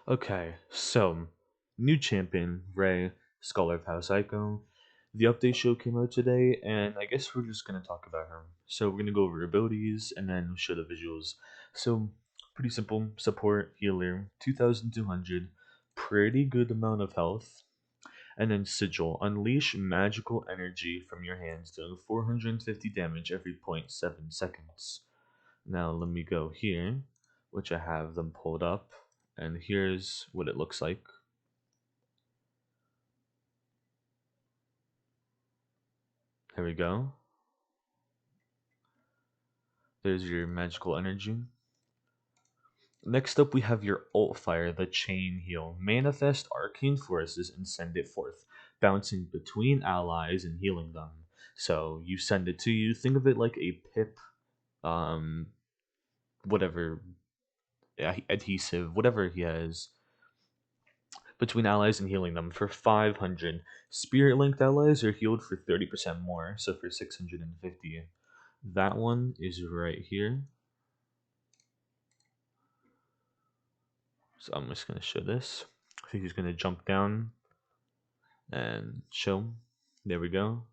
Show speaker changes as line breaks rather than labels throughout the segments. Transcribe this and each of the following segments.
Okay, so new champion, Ray, Scholar of House Ico. The update show came out today, and I guess we're just gonna talk about her. So we're gonna go over her abilities and then show the visuals. So pretty simple: support, healer, 2,200, pretty good amount of health, and then sigil. Unleash magical energy from your hands, doing 450 damage every point 0.7 seconds. Now let me go here, which I have them pulled up, and here's what it looks like. Here we go. There's your magical energy. Next up, we have your ult fire, the chain heal. Manifest arcane forces and send it forth, bouncing between allies and healing them. So you send it to you. Think of it like a pip, um, whatever adhesive, whatever he has, between allies and healing them for 500. Spirit linked allies are healed for 30% more, so for 650. That one is right here. So I'm just going to show this. I think he's going to jump down and show. There we go.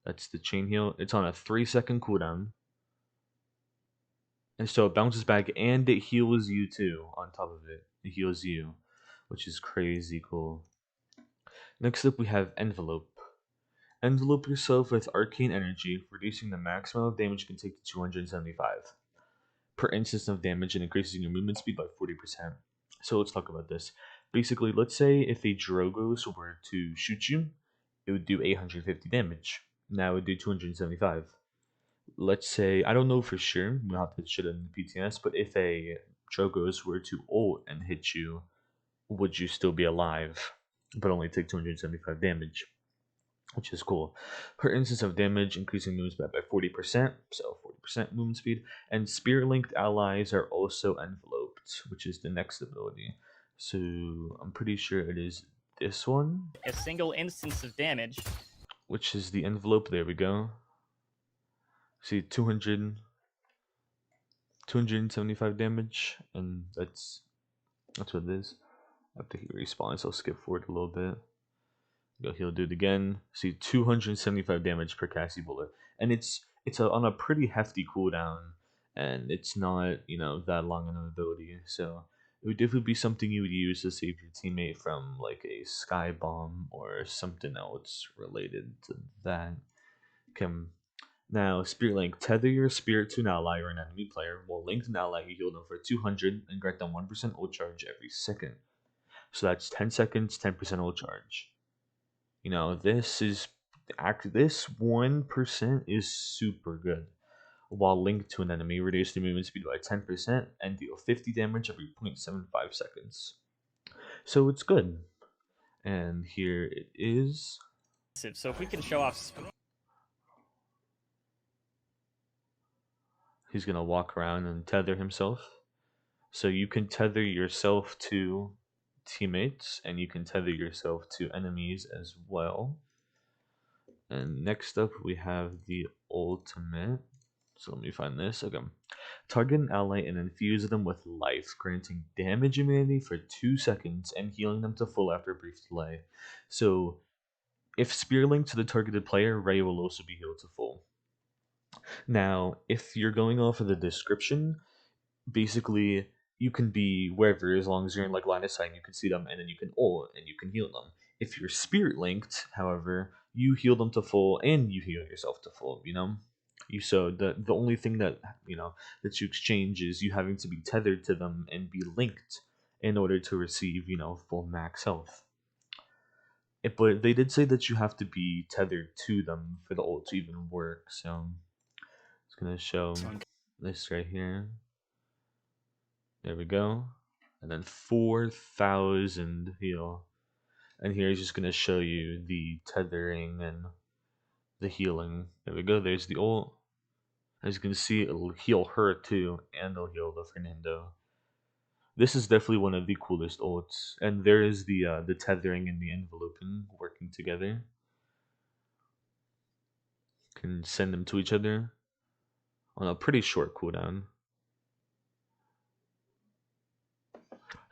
That's the chain heal. It's on a 3-second cooldown. And so it bounces back and it heals you too on top of it. It heals you, which is crazy cool. Next up, we have Envelope. Envelope yourself with arcane energy, reducing the maximum of damage you can take to 275 per instance of damage and increasing your movement speed by 40%. So let's talk about this. Basically, let's say if a Drogos were to shoot you, it would do 850 damage. Now it would do 275. Let's say, I don't know for sure, we'll have to shit in the PTS, but if a Drogos were to ult and hit you, would you still be alive, but only take 275 damage? Which is cool. Per instance of damage, increasing movement speed by 40%, so 40% movement speed, and spear linked allies are also enveloped, which is the next ability. So I'm pretty sure it is this one,
A single instance of damage.
which is the envelope. There we go. See, 275 damage, and that's what it is. After he respawns, I'll skip forward a little bit. He'll do it again. See, 275 damage per Cassie bullet, and on a pretty hefty cooldown, and it's not that long an ability. So it would definitely be something you would use to save your teammate from like a sky bomb or something else related to that. Can now Spirit Link, tether your spirit to an ally or an enemy player. While linked an ally, you heal them for 200 and grant them 1% ult charge every second. So that's 10 seconds, 10% ult charge. This 1% is super good. While linked to an enemy, reduce the movement speed by 10% and deal 50 damage every 0.75 seconds. So it's good. And here it is.
So if we can show off.
He's gonna walk around and tether himself. So you can tether yourself to teammates and you can tether yourself to enemies as well. And next up we have the ultimate. So let me find this. Okay. Target an ally and infuse them with life, granting damage immunity for 2 seconds and healing them to full after a brief delay. So if spear linked to the targeted player, Ray will also be healed to full. Now, if you're going off of the description, basically you can be wherever as long as you're in like line of sight, you can see them, and then you can ult and you can heal them. If you're spirit linked, however, you heal them to full and you heal yourself to full. So the only thing that you exchange is you having to be tethered to them and be linked in order to receive full max health. But they did say that you have to be tethered to them for the ult to even work. So it's gonna show this right here. There we go. And then 4,000 heal. And here he's just going to show you the tethering and the healing. There we go. There's the ult. As you can see, it'll heal her too. And it'll heal the Fernando. This is definitely one of the coolest ults. And there is the tethering and the enveloping working together. Can send them to each other on a pretty short cooldown.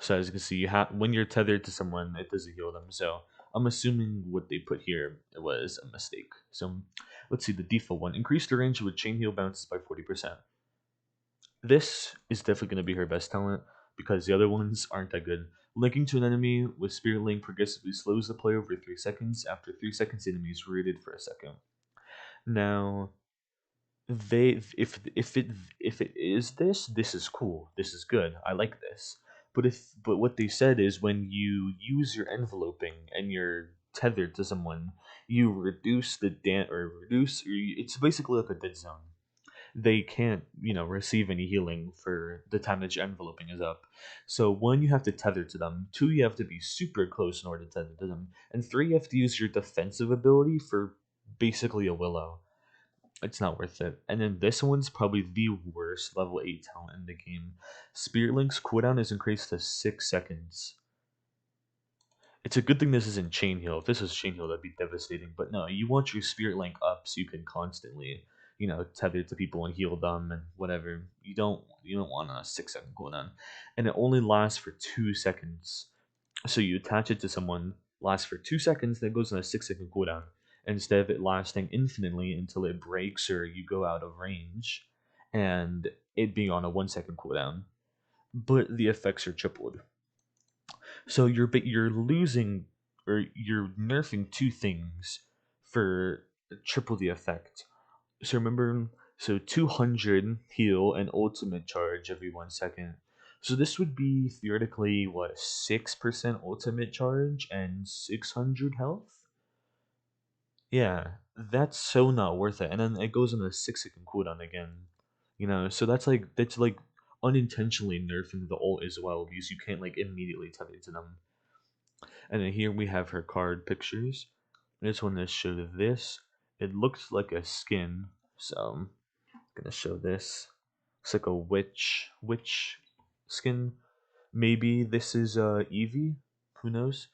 So as you can see, you have when you're tethered to someone, it doesn't heal them. So I'm assuming what they put here was a mistake. So let's see the default one. Increase the range with chain heal bounces by 40%. This is definitely going to be her best talent because the other ones aren't that good. Linking to an enemy with Spirit Link progressively slows the player over 3 seconds. After 3 seconds, the enemy is rooted for a second. Now, they if it is this, this is cool. This is good. I like this. But what they said is when you use your enveloping and you're tethered to someone, you reduce the or reduce. It's basically like a dead zone. They can't, receive any healing for the time that your enveloping is up. So one, you have to tether to them. Two, you have to be super close in order to tether to them. And three, you have to use your defensive ability for basically a willow. It's not worth it. And then this one's probably the worst level 8 talent in the game. Spirit Link's cooldown is increased to 6 seconds. It's a good thing this isn't Chain Heal. If this was Chain Heal, that'd be devastating. But no, you want your Spirit Link up so you can constantly, tether to people and heal them and whatever. You don't want a 6 second cooldown, and it only lasts for 2 seconds. So you attach it to someone, lasts for 2 seconds, then goes on a 6 second cooldown. Instead of it lasting infinitely until it breaks or you go out of range, and it being on a 1 second cooldown. But the effects are tripled. So you're losing or you're nerfing two things for triple the effect. So remember, so 200 heal and ultimate charge every 1 second. So this would be theoretically what 6% ultimate charge and 600 health. Yeah, that's so not worth it. And then it goes on a 6 second cooldown again. So that's like unintentionally nerfing the ult as well because you can't like immediately tether to them. And then here we have her card pictures. I just want to show this. It looks like a skin, so I'm gonna show this. It's like a witch skin. Maybe this is Eevee. Who knows?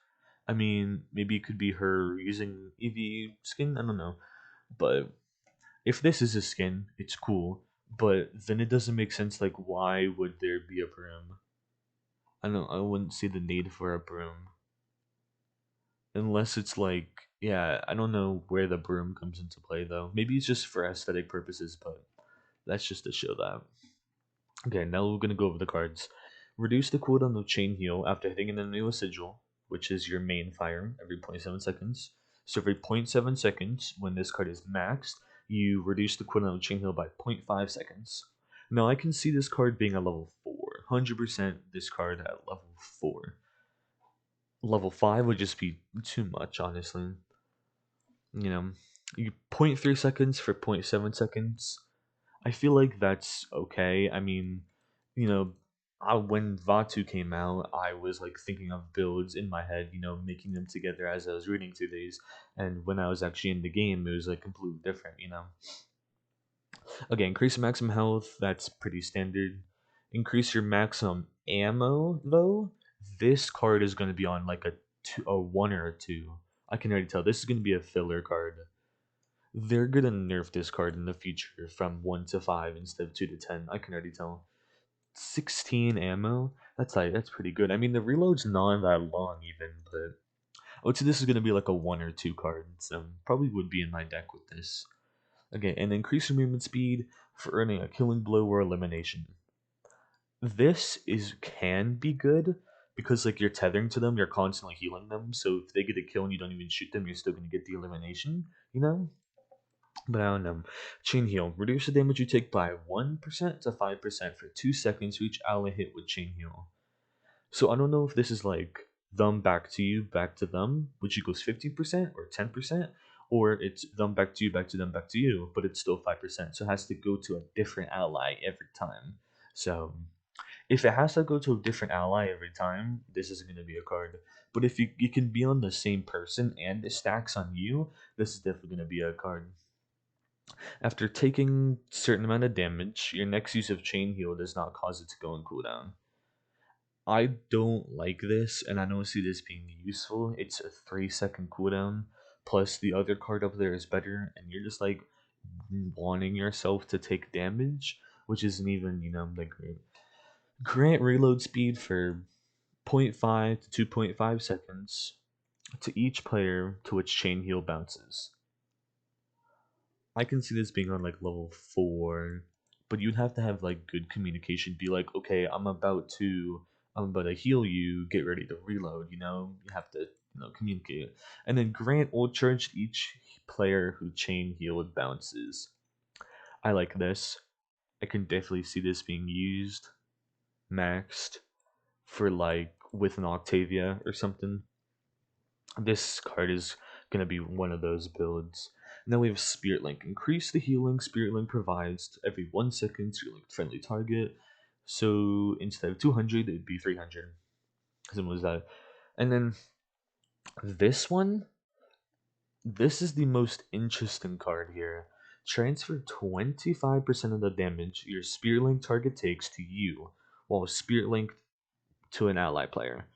I mean, maybe it could be her using Eevee skin. I don't know. But if this is a skin, it's cool. But then it doesn't make sense. Like, why would there be a broom? I don't. I wouldn't see the need for a broom. Unless it's like, yeah, I don't know where the broom comes into play though. Maybe it's just for aesthetic purposes, but that's just to show that. Okay, now we're gonna go over the cards. Reduce the cooldown of Chain Heal after hitting an enemy with Sigil, which is your main fire, every 0.7 seconds. So every 0.7 seconds, when this card is maxed, you reduce the cooldown of Chain Heal by 0.5 seconds. Now I can see this card being a level 4. 100% this card at level 4. Level 5 would just be too much, honestly. You know, you 0.3 seconds for 0.7 seconds. I feel like that's okay. I mean, you know, when Vatu came out, I was like thinking of builds in my head, making them together as I was reading through these. And when I was actually in the game, it was like completely different. Okay, increase maximum health, that's pretty standard. Increase your maximum ammo, though. This card is going to be on like a 1 or a 2. I can already tell. This is going to be a filler card. They're gonna nerf this card in the future from 1 to 5 instead of 2 to 10. I can already tell. 16 ammo? That's pretty good. I mean, the reload's not that long even, but I would say this is gonna be like a 1 or 2 card, so probably would be in my deck with this. Okay, and increase your movement speed for earning a killing blow or elimination. This can be good because like you're tethering to them, you're constantly healing them, so if they get a kill and you don't even shoot them, you're still gonna get the elimination, you know? But I don't know. Chain Heal. Reduce the damage you take by 1% to 5% for 2 seconds for each ally hit with Chain Heal. So I don't know if this is like them back to you, back to them, which equals 15% or 10%, or it's them back to you, back to them, back to you, but it's still 5%. So it has to go to a different ally every time. So if it has to go to a different ally every time, this is going to be a card. But if you can be on the same person and it stacks on you, this is definitely going to be a card. After taking certain amount of damage, your next use of Chain Heal does not cause it to go on cooldown. I don't like this, and I don't see this being useful. It's a 3 second cooldown, plus the other card up there is better, and you're just like wanting yourself to take damage, which isn't even, like grant reload speed for point 0.5 to 2.5 seconds to each player to which chain heal bounces. I can see this being on like level 4, but you'd have to have like good communication. Be like, okay, I'm about to heal you. Get ready to reload. You have to communicate, and then grant ult charge to each player who chain healed bounces. I like this. I can definitely see this being used, maxed for like with an Octavia or something. This card is gonna be one of those builds. And then we have Spirit Link. Increase the healing Spirit Link provides every 1 second to your linked friendly target. So instead of 200, it would be 300. Simple as that. And then this one, this is the most interesting card here. Transfer 25% of the damage your Spirit Link target takes to you, while Spirit Link to an ally player.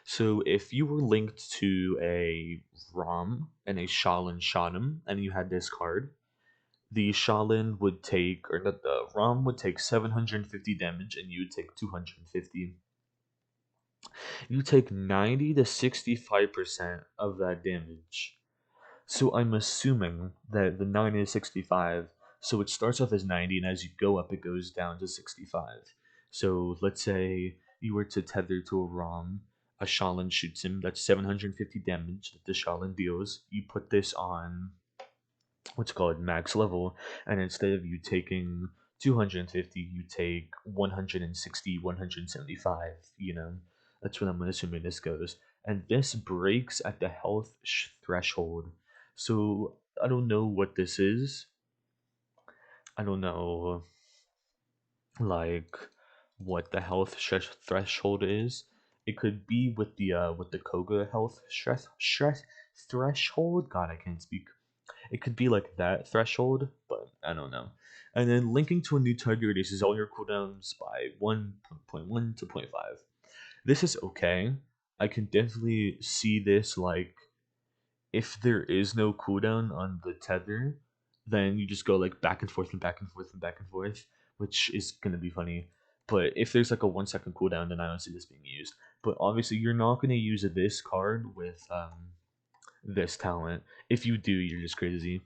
So if you were linked to a Rom and a Shaolin shot him, and you had this card, the Shaolin would take, or the Rom would take 750 damage, and you would take 250. You take 90 to 65% of that damage. So I'm assuming that the 90 to 65, so it starts off as 90, and as you go up, it goes down to 65. So let's say you were to tether to a ROM, a Shaolin shoots him, that's 750 damage that the Shaolin deals. You put this on what's called max level, and instead of you taking 250, you take 160, 175. That's what I'm assuming this goes. And this breaks at the health threshold. So I don't know what this is. I don't know like what the health stress threshold is. It could be with the Koga health stress threshold. God, I can't speak. It could be like that threshold, but I don't know. And then linking to a new target reduces all your cooldowns by 1.1 to zero point 0.5. This is okay. I can definitely see this like if there is no cooldown on the tether, then you just go like back and forth and back and forth and back and forth, which is gonna be funny. But if there's like a 1 second cooldown, then I don't see this being used. But obviously, you're not gonna use this card with this talent. If you do, you're just crazy.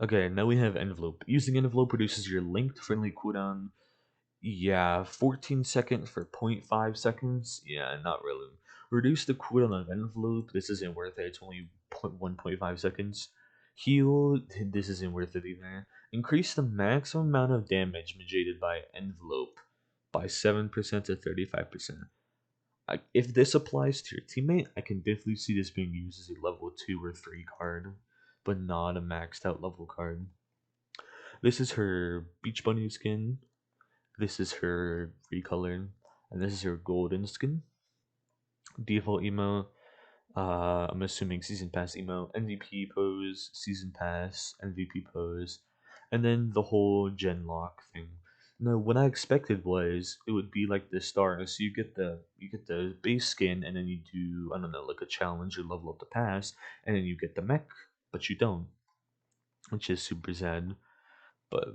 Okay, now we have envelope. Using envelope reduces your linked friendly cooldown. Yeah, 14 seconds for zero point 0.5 seconds. Yeah, not really. Reduce the cooldown of envelope. This isn't worth it. It's only 1.5 seconds. Heal. This isn't worth it either. Increase the maximum amount of damage mitigated by envelope by 7% to 35%. If this applies to your teammate, I can definitely see this being used as a level 2 or 3 card, but not a maxed out level card. This is her Beach Bunny skin. This is her recolored, and this is her golden skin. Default emo. I'm assuming season pass emo, MVP pose, season pass, MVP pose, and then the whole gen lock thing. No, what I expected was it would be like the stars. So you get the base skin, and then you do, I don't know, like a challenge or level up the pass, and then you get the mech, but you don't, which is super sad. But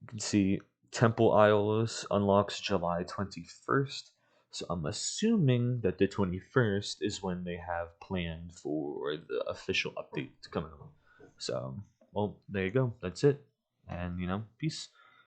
you can see Temple Isles unlocks July 21st. So I'm assuming that the 21st is when they have planned for the official update to come out. So, well, there you go. That's it. And, peace.